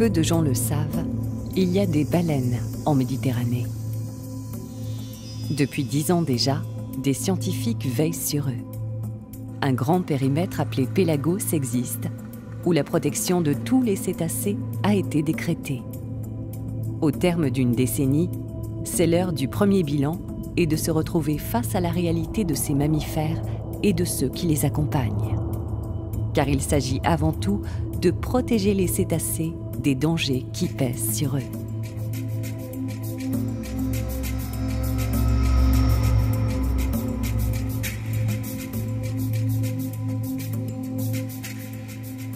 Peu de gens le savent, il y a des baleines en Méditerranée. Depuis 10 ans déjà, des scientifiques veillent sur eux. Un grand périmètre appelé Pélagos existe, où la protection de tous les cétacés a été décrétée. Au terme d'une décennie, c'est l'heure du premier bilan et de se retrouver face à la réalité de ces mammifères et de ceux qui les accompagnent. Car il s'agit avant tout de protéger les cétacés des dangers qui pèsent sur eux.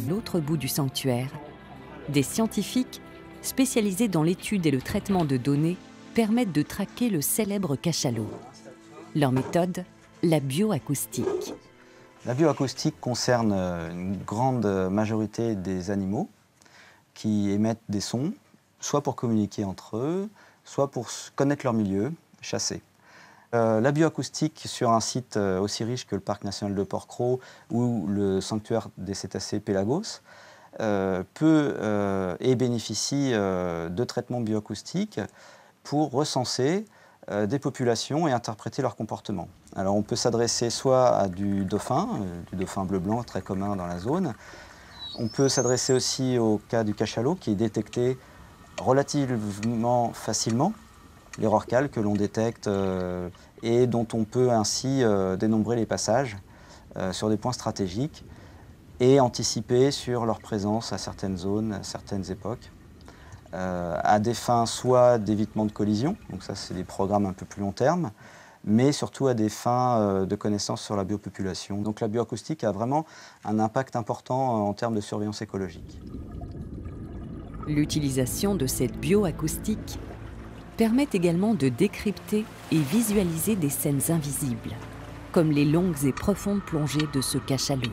L'autre bout du sanctuaire, des scientifiques spécialisés dans l'étude et le traitement de données permettent de traquer le célèbre cachalot. Leur méthode, la bioacoustique. La bioacoustique concerne une grande majorité des animaux qui émettent des sons, soit pour communiquer entre eux, soit pour connaître leur milieu, chasser. La bioacoustique sur un site aussi riche que le parc national de Porquerolles ou le sanctuaire des cétacés Pélagos peut et bénéficie de traitements bioacoustiques pour recenser des populations et interpréter leur comportement. Alors on peut s'adresser soit à du dauphin bleu-blanc très commun dans la zone. On peut s'adresser aussi au cas du cachalot qui est détecté relativement facilement, les rorquals que l'on détecte et dont on peut ainsi dénombrer les passages sur des points stratégiques et anticiper sur leur présence à certaines zones, à certaines époques, à des fins soit d'évitement de collision, donc ça c'est des programmes un peu plus long terme, mais surtout à des fins de connaissance sur la biopopulation. Donc la bioacoustique a vraiment un impact important en termes de surveillance écologique. L'utilisation de cette bioacoustique permet également de décrypter et visualiser des scènes invisibles, comme les longues et profondes plongées de ce cachalot.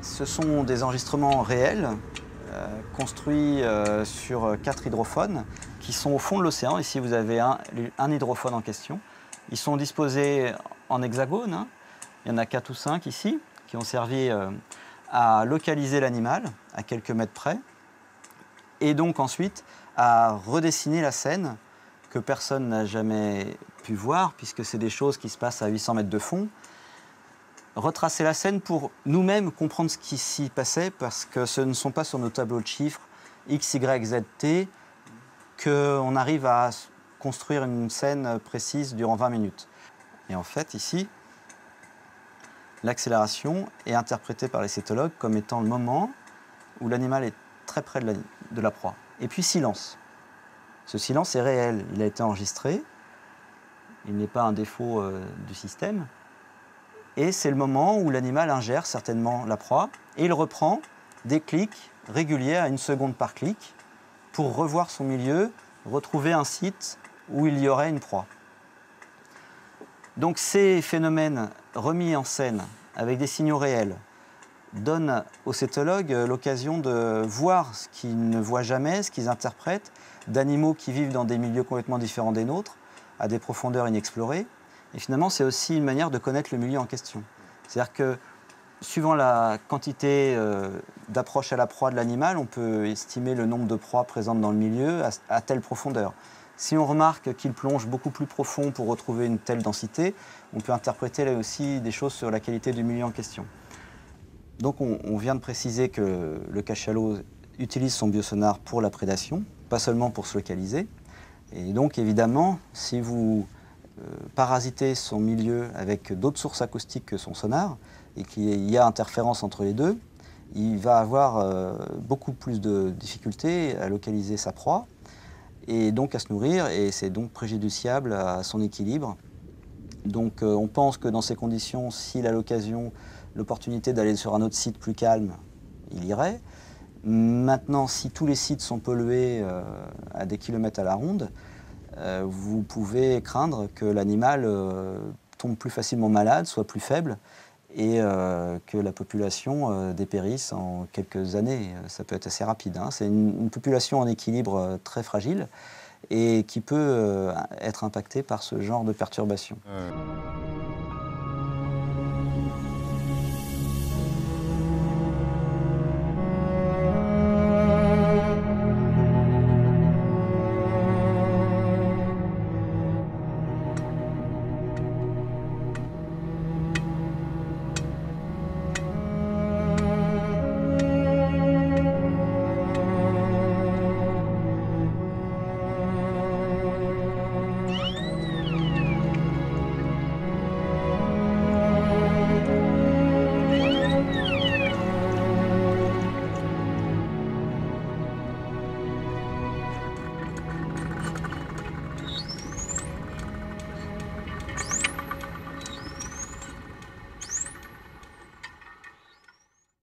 Ce sont des enregistrements réels, construits sur 4 hydrophones, qui sont au fond de l'océan. Ici, vous avez un hydrophone en question. Ils sont disposés en hexagone. Hein. Il y en a 4 ou 5 ici, qui ont servi à localiser l'animal à quelques mètres près, et donc ensuite à redessiner la scène que personne n'a jamais pu voir, puisque c'est des choses qui se passent à 800 mètres de fond. Retracer la scène pour nous-mêmes comprendre ce qui s'y passait, parce que ce ne sont pas sur nos tableaux de chiffres X, Y, Z, T qu'on arrive à construire une scène précise durant 20 minutes. Et en fait, ici, l'accélération est interprétée par les cétologues comme étant le moment où l'animal est très près de la proie. Et puis silence. Ce silence est réel, il a été enregistré, il n'est pas un défaut du système. Et c'est le moment où l'animal ingère certainement la proie et il reprend des clics réguliers à 1 seconde par clic pour revoir son milieu, retrouver un site où il y aurait une proie. Donc ces phénomènes remis en scène avec des signaux réels donnent aux cétologues l'occasion de voir ce qu'ils ne voient jamais, ce qu'ils interprètent, d'animaux qui vivent dans des milieux complètement différents des nôtres, à des profondeurs inexplorées. Et finalement, c'est aussi une manière de connaître le milieu en question. C'est-à-dire que, suivant la quantité d'approche à la proie de l'animal, on peut estimer le nombre de proies présentes dans le milieu à telle profondeur. Si on remarque qu'il plonge beaucoup plus profond pour retrouver une telle densité, on peut interpréter là aussi des choses sur la qualité du milieu en question. Donc on vient de préciser que le cachalot utilise son biosonar pour la prédation, pas seulement pour se localiser. Et donc évidemment, si vous parasiter son milieu avec d'autres sources acoustiques que son sonar et qu'il y a interférence entre les deux, il va avoir beaucoup plus de difficultés à localiser sa proie et donc à se nourrir, et c'est donc préjudiciable à son équilibre. Donc on pense que dans ces conditions, s'il a l'opportunité d'aller sur un autre site plus calme, il irait. Maintenant, si tous les sites sont pollués à des kilomètres à la ronde, vous pouvez craindre que l'animal tombe plus facilement malade, soit plus faible, et que la population dépérisse en quelques années. Ça peut être assez rapide. Hein. C'est une population en équilibre très fragile et qui peut être impactée par ce genre de perturbations.